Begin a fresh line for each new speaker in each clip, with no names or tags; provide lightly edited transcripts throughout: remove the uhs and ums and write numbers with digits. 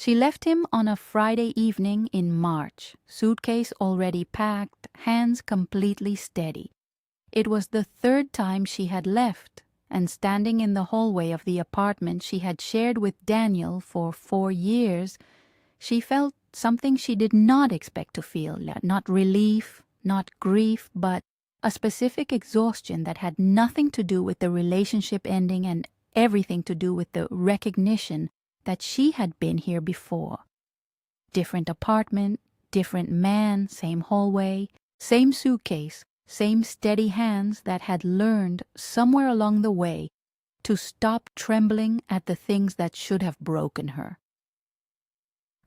She left him on a Friday evening in March, suitcase already packed, hands completely steady. It was the third time she had left, and standing in the hallway of the apartment she had shared with Daniel for 4 years, she felt something she did not expect to feel, not relief, not grief, but a specific exhaustion that had nothing to do with the relationship ending and everything to do with the recognition that she had been here before. Different apartment, different man, same hallway, same suitcase, same steady hands that had learned somewhere along the way to stop trembling at the things that should have broken her.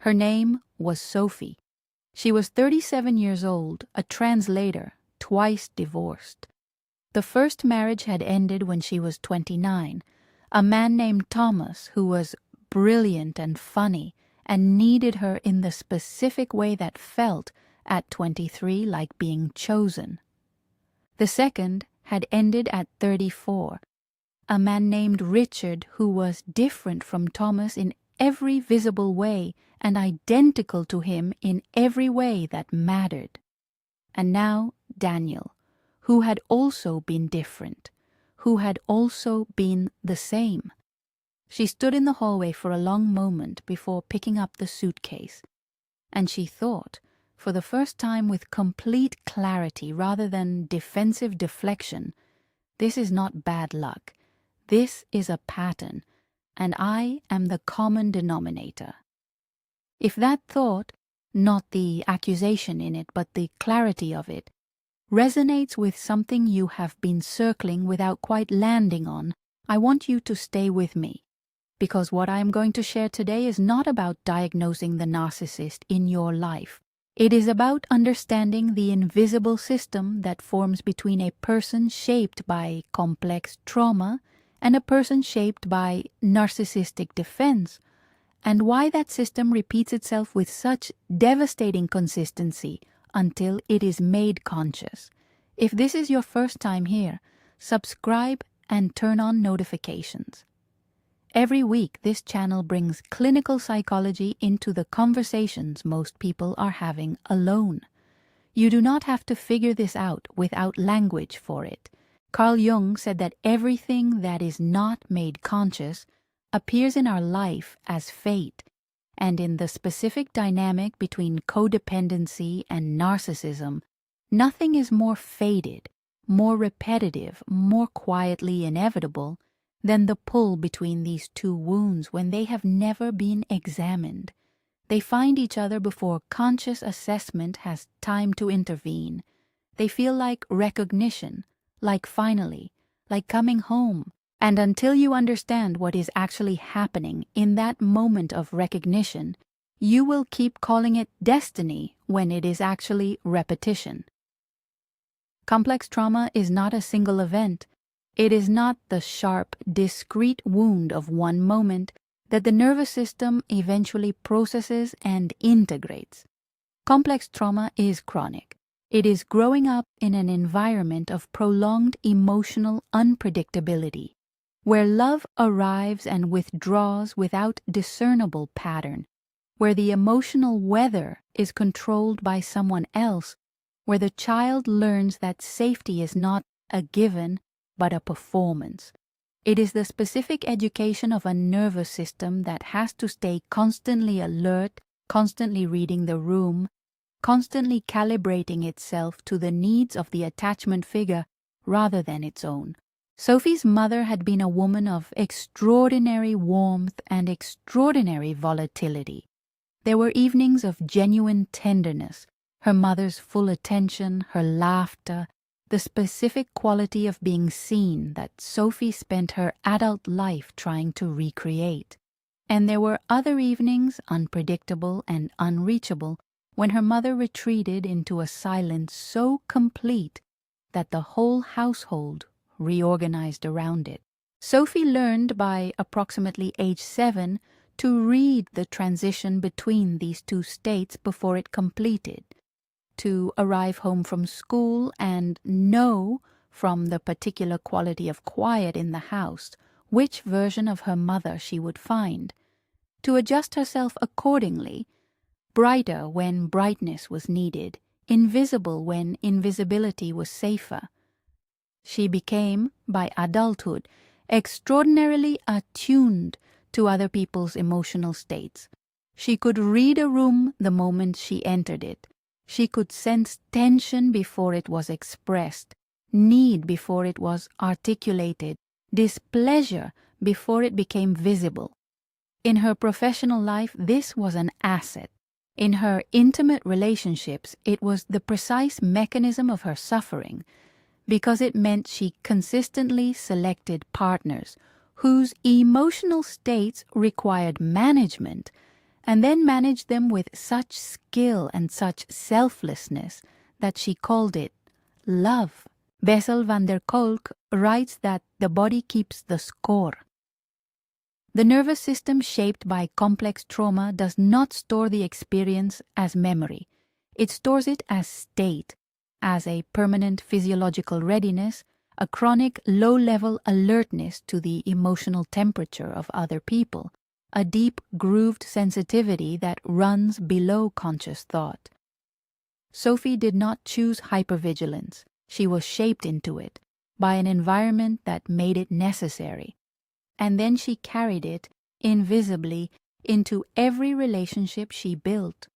Her name was Sophie. She was 37 years old, a translator, twice divorced. The first marriage had ended when she was 29. A man named Thomas, who was brilliant and funny and needed her in the specific way that felt, at 23, like being chosen. The second had ended at 34. A man named Richard, who was different from Thomas in every visible way and identical to him in every way that mattered. And now Daniel, who had also been different, who had also been the same. She stood in the hallway for a long moment before picking up the suitcase, and she thought, for the first time with complete clarity rather than defensive deflection, this is not bad luck. This is a pattern, and I am the common denominator. If that thought, not the accusation in it, but the clarity of it, resonates with something you have been circling without quite landing on, I want you to stay with me, because what I am going to share today is not about diagnosing the narcissist in your life. It is about understanding the invisible system that forms between a person shaped by complex trauma and a person shaped by narcissistic defense, and why that system repeats itself with such devastating consistency until it is made conscious. If this is your first time here, subscribe and turn on notifications. Every week, this channel brings clinical psychology into the conversations most people are having alone. You do not have to figure this out without language for it. Carl Jung said that everything that is not made conscious appears in our life as fate, and in the specific dynamic between codependency and narcissism, nothing is more fated, more repetitive, more quietly inevitable than the pull between these two wounds when they have never been examined. They find each other before conscious assessment has time to intervene. They feel like recognition, like finally, like coming home. And until you understand what is actually happening in that moment of recognition, you will keep calling it destiny when it is actually repetition. Complex trauma is not a single event. It is not the sharp, discrete wound of one moment that the nervous system eventually processes and integrates. Complex trauma is chronic. It is growing up in an environment of prolonged emotional unpredictability, where love arrives and withdraws without discernible pattern, where the emotional weather is controlled by someone else, where the child learns that safety is not a given but a performance. It is the specific education of a nervous system that has to stay constantly alert, constantly reading the room, constantly calibrating itself to the needs of the attachment figure rather than its own. Sophie's mother had been a woman of extraordinary warmth and extraordinary volatility. There were evenings of genuine tenderness, her mother's full attention, her laughter, the specific quality of being seen that Sophie spent her adult life trying to recreate. And there were other evenings, unpredictable and unreachable, when her mother retreated into a silence so complete that the whole household reorganized around it. Sophie learned by approximately age 7 to read the transition between these two states before it completed, to arrive home from school and know from the particular quality of quiet in the house which version of her mother she would find, to adjust herself accordingly, brighter when brightness was needed, invisible when invisibility was safer. She became, by adulthood, extraordinarily attuned to other people's emotional states. She could read a room the moment she entered it. She could sense tension before it was expressed, need before it was articulated, displeasure before it became visible. In her professional life, this was an asset. In her intimate relationships, it was the precise mechanism of her suffering, because it meant she consistently selected partners whose emotional states required management, and then managed them with such skill and such selflessness that she called it love. Bessel van der Kolk writes that the body keeps the score. The nervous system shaped by complex trauma does not store the experience as memory. It stores it as state, as a permanent physiological readiness, a chronic low-level alertness to the emotional temperature of other people, a deep grooved sensitivity that runs below conscious thought. Sophie did not choose hypervigilance. She was shaped into it by an environment that made it necessary. And then she carried it, invisibly, into every relationship she built,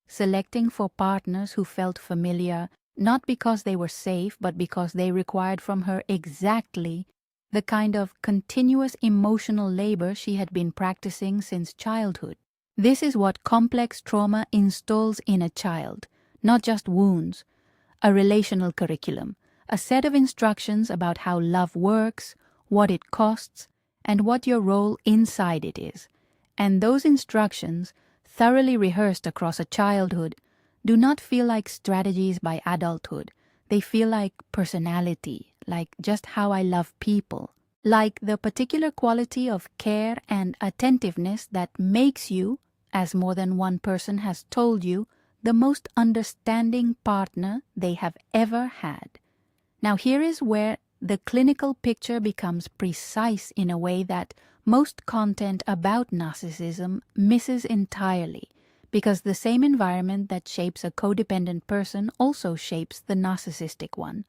selecting for partners who felt familiar, not because they were safe, but because they required from her exactly the kind of continuous emotional labor she had been practicing since childhood. This is what complex trauma installs in a child, not just wounds, a relational curriculum, a set of instructions about how love works, what it costs, and what your role inside it is. And those instructions, thoroughly rehearsed across a childhood, do not feel like strategies by adulthood. They feel like personality, like just how I love people, like the particular quality of care and attentiveness that makes you, as more than one person has told you, the most understanding partner they have ever had. Now here is where the clinical picture becomes precise in a way that most content about narcissism misses entirely, because the same environment that shapes a codependent person also shapes the narcissistic one,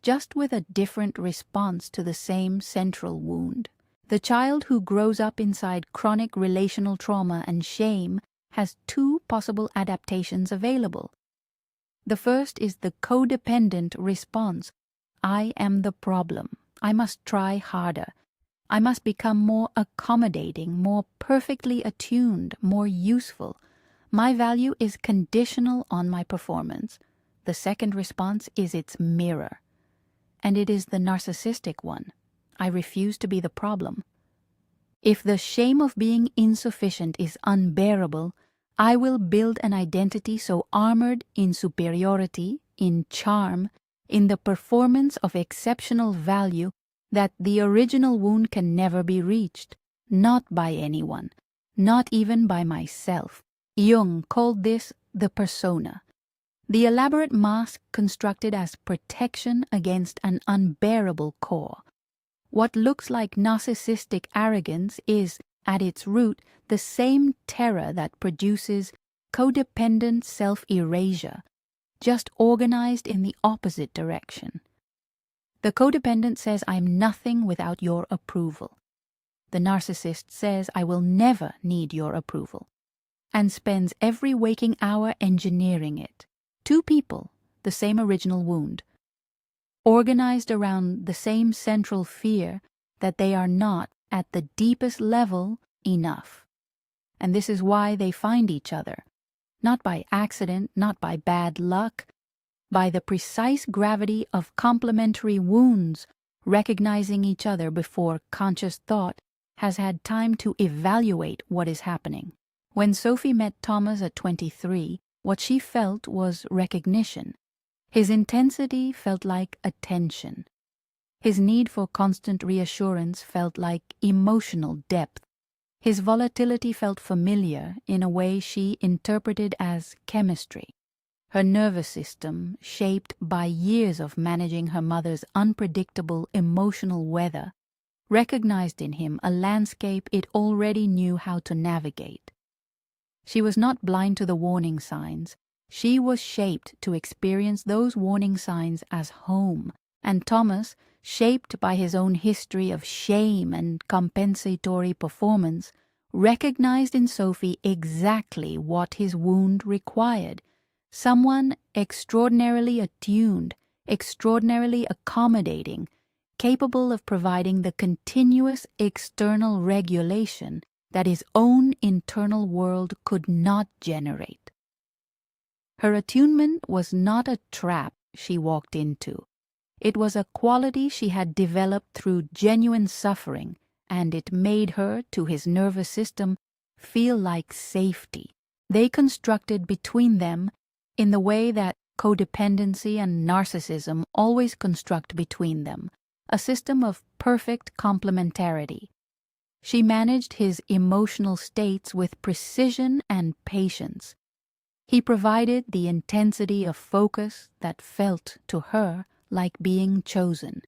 just with a different response to the same central wound. The child who grows up inside chronic relational trauma and shame has two possible adaptations available. The first is the codependent response. I am the problem. I must try harder. I must become more accommodating, more perfectly attuned, more useful. My value is conditional on my performance. The second response is its mirror. And it is the narcissistic one. I refuse to be the problem. If the shame of being insufficient is unbearable, I will build an identity so armored in superiority, in charm, in the performance of exceptional value that the original wound can never be reached, not by anyone, not even by myself. Jung called this the persona, the elaborate mask constructed as protection against an unbearable core. What looks like narcissistic arrogance is, at its root, the same terror that produces codependent self-erasure, just organized in the opposite direction. The codependent says, I'm nothing without your approval. The narcissist says, I will never need your approval, and spends every waking hour engineering it. Two people, the same original wound, organized around the same central fear that they are not, at the deepest level, enough. And this is why they find each other, not by accident, not by bad luck, by the precise gravity of complementary wounds recognizing each other before conscious thought has had time to evaluate what is happening. When Sophie met Thomas at 23, what she felt was recognition. His intensity felt like attention. His need for constant reassurance felt like emotional depth. His volatility felt familiar in a way she interpreted as chemistry. Her nervous system, shaped by years of managing her mother's unpredictable emotional weather, recognized in him a landscape it already knew how to navigate. She was not blind to the warning signs. She was shaped to experience those warning signs as home, and Thomas, shaped by his own history of shame and compensatory performance, recognized in Sophie exactly what his wound required: someone extraordinarily attuned, extraordinarily accommodating, capable of providing the continuous external regulation that his own internal world could not generate. Her attunement was not a trap she walked into. It was a quality she had developed through genuine suffering, and it made her, to his nervous system, feel like safety. They constructed between them in the way that codependency and narcissism always construct between them, a system of perfect complementarity. She managed his emotional states with precision and patience. He provided the intensity of focus that felt, to her, like being chosen.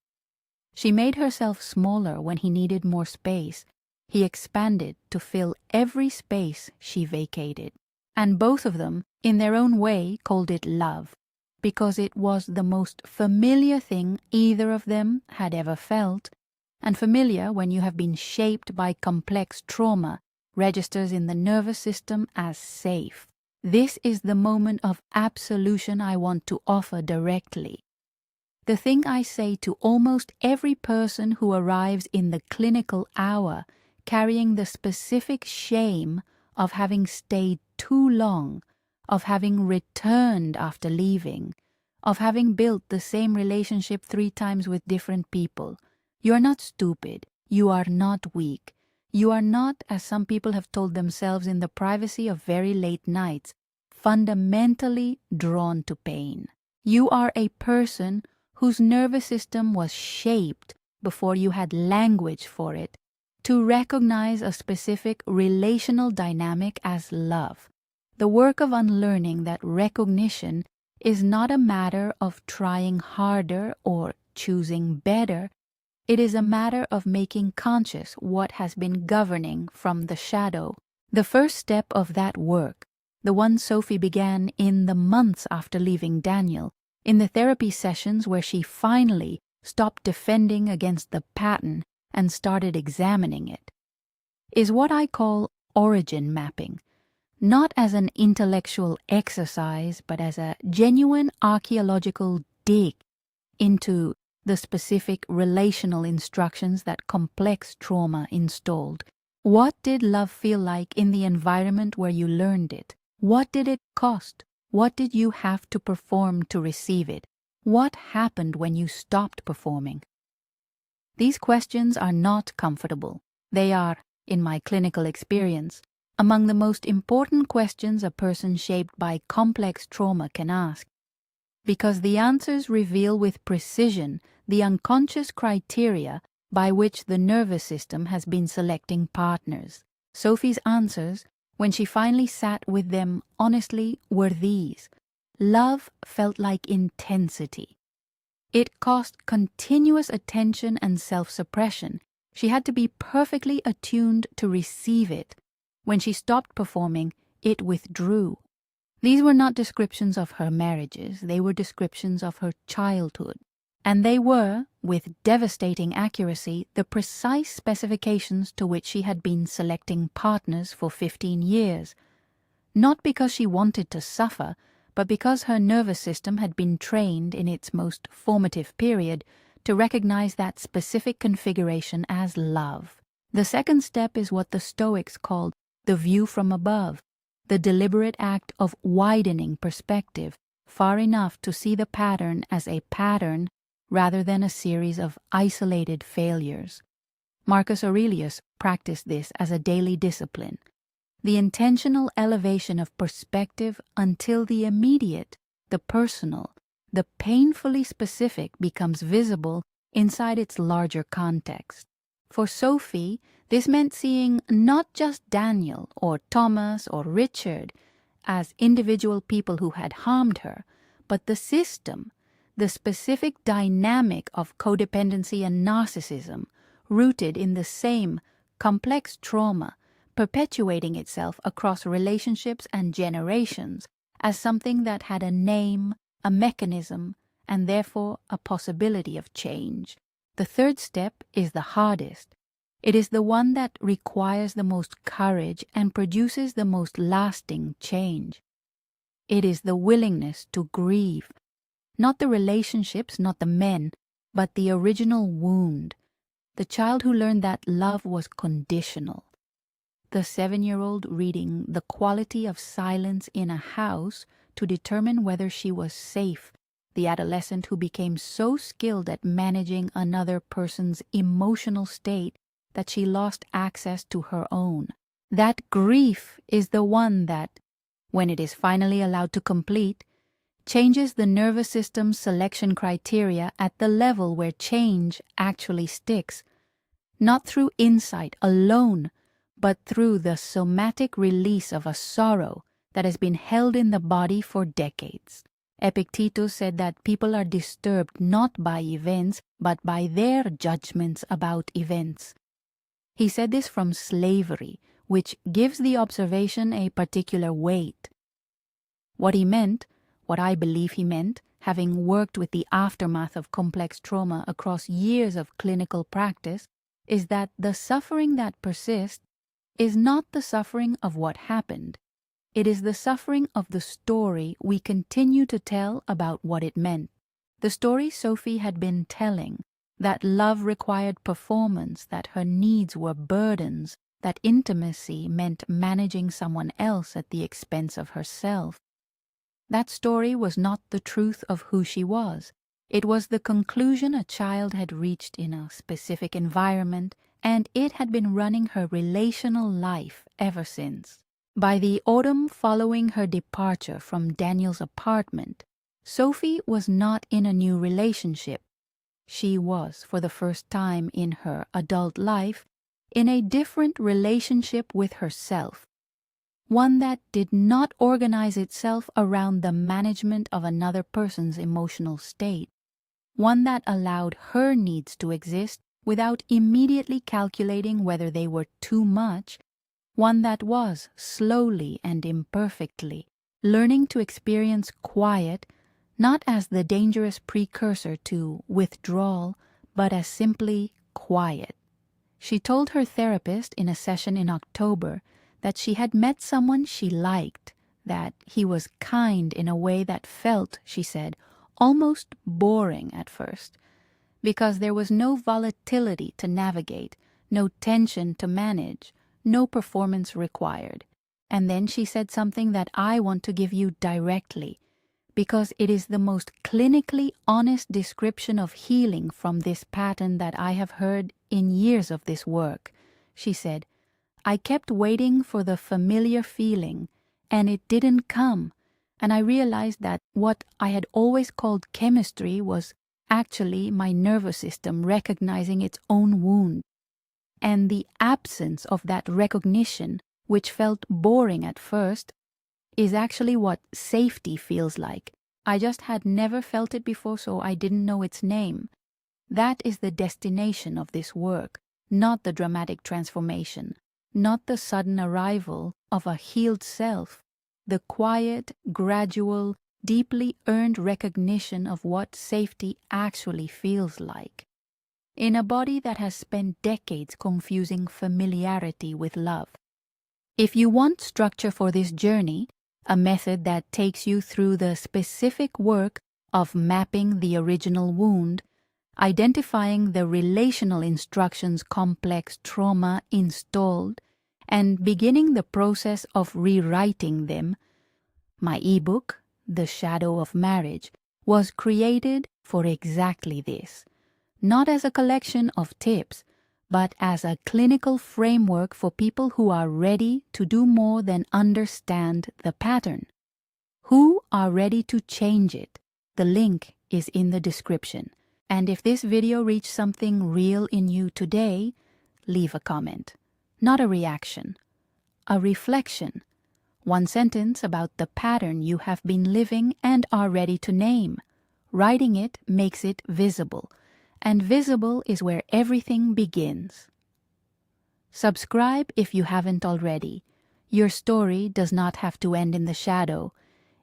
She made herself smaller when he needed more space. He expanded to fill every space she vacated. And both of them, in their own way, called it love, because it was the most familiar thing either of them had ever felt, and familiar when you have been shaped by complex trauma registers in the nervous system as safe. This is the moment of absolution I want to offer directly. The thing I say to almost every person who arrives in the clinical hour carrying the specific shame of having stayed too long, of having returned after leaving, of having built the same relationship 3 times with different people. You are not stupid. You are not weak. You are not, as some people have told themselves in the privacy of very late nights, fundamentally drawn to pain. You are a person whose nervous system was shaped before you had language for it to recognize a specific relational dynamic as love. The work of unlearning that recognition is not a matter of trying harder or choosing better. It is a matter of making conscious what has been governing from the shadow. The first step of that work, the one Sophie began in the months after leaving Daniel, in the therapy sessions where she finally stopped defending against the pattern and started examining it, is what I call origin mapping, not as an intellectual exercise, but as a genuine archaeological dig into the specific relational instructions that complex trauma installed. What did love feel like in the environment where you learned it? What did it cost? What did you have to perform to receive it? What happened when you stopped performing? These questions are not comfortable. They are, in my clinical experience, among the most important questions a person shaped by complex trauma can ask, because the answers reveal with precision the unconscious criteria by which the nervous system has been selecting partners. Sophie's answers, when she finally sat with them honestly, were these. Love felt like intensity. It cost continuous attention and self-suppression. She had to be perfectly attuned to receive it. When she stopped performing, it withdrew. These were not descriptions of her marriages, they were descriptions of her childhood. And they were, with devastating accuracy, the precise specifications to which she had been selecting partners for 15 years. Not because she wanted to suffer, but because her nervous system had been trained in its most formative period to recognize that specific configuration as love. The second step is what the Stoics called the view from above, the deliberate act of widening perspective far enough to see the pattern as a pattern rather than a series of isolated failures. Marcus Aurelius practiced this as a daily discipline. The intentional elevation of perspective until the immediate, the personal, the painfully specific becomes visible inside its larger context. For Sophie, this meant seeing not just Daniel or Thomas or Richard as individual people who had harmed her, but the system, the specific dynamic of codependency and narcissism, rooted in the same complex trauma, perpetuating itself across relationships and generations as something that had a name, a mechanism, and therefore a possibility of change. The third step is the hardest. It is the one that requires the most courage and produces the most lasting change. It is the willingness to grieve, not the relationships, not the men, but the original wound, the child who learned that love was conditional, the 7-year-old reading the quality of silence in a house to determine whether she was safe, the adolescent who became so skilled at managing another person's emotional state that she lost access to her own. That grief is the one that, when it is finally allowed to complete, changes the nervous system's selection criteria at the level where change actually sticks, not through insight alone, but through the somatic release of a sorrow that has been held in the body for decades. Epictetus said that people are disturbed not by events, but by their judgments about events. He said this from slavery, which gives the observation a particular weight. What he meant, what I believe he meant, having worked with the aftermath of complex trauma across years of clinical practice, is that the suffering that persists is not the suffering of what happened. It is the suffering of the story we continue to tell about what it meant. The story Sophie had been telling, that love required performance, that her needs were burdens, that intimacy meant managing someone else at the expense of herself. That story was not the truth of who she was. It was the conclusion a child had reached in a specific environment, and it had been running her relational life ever since. By the autumn following her departure from Daniel's apartment, Sophie was not in a new relationship. She was, for the first time in her adult life, in a different relationship with herself, one that did not organize itself around the management of another person's emotional state, one that allowed her needs to exist without immediately calculating whether they were too much, one that was, slowly and imperfectly, learning to experience quiet, not as the dangerous precursor to withdrawal, but as simply quiet. She told her therapist in a session in October that she had met someone she liked, that he was kind in a way that felt, she said, almost boring at first, because there was no volatility to navigate, no tension to manage, no performance required. And then she said something that I want to give you directly, because it is the most clinically honest description of healing from this pattern that I have heard in years of this work. She said, I kept waiting for the familiar feeling, and it didn't come, and I realized that what I had always called chemistry was actually my nervous system recognizing its own wound. And the absence of that recognition, which felt boring at first, is actually what safety feels like. I just had never felt it before, so I didn't know its name. That is the destination of this work, not the dramatic transformation, not the sudden arrival of a healed self, the quiet, gradual, deeply earned recognition of what safety actually feels like. In a body that has spent decades confusing familiarity with love. If you want structure for this journey, a method that takes you through the specific work of mapping the original wound, identifying the relational instructions complex trauma installed, and beginning the process of rewriting them, my ebook, The Shadow of Marriage, was created for exactly this. Not as a collection of tips, but as a clinical framework for people who are ready to do more than understand the pattern, who are ready to change it. The link is in the description. And if this video reached something real in you today, leave a comment. Not a reaction, a reflection. One sentence about the pattern you have been living and are ready to name. Writing it makes it visible. and visible is where everything begins. Subscribe if you haven't already. Your story does not have to end in the shadow.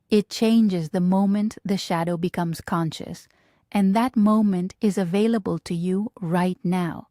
It changes the moment the shadow becomes conscious, and that moment is available to you right now.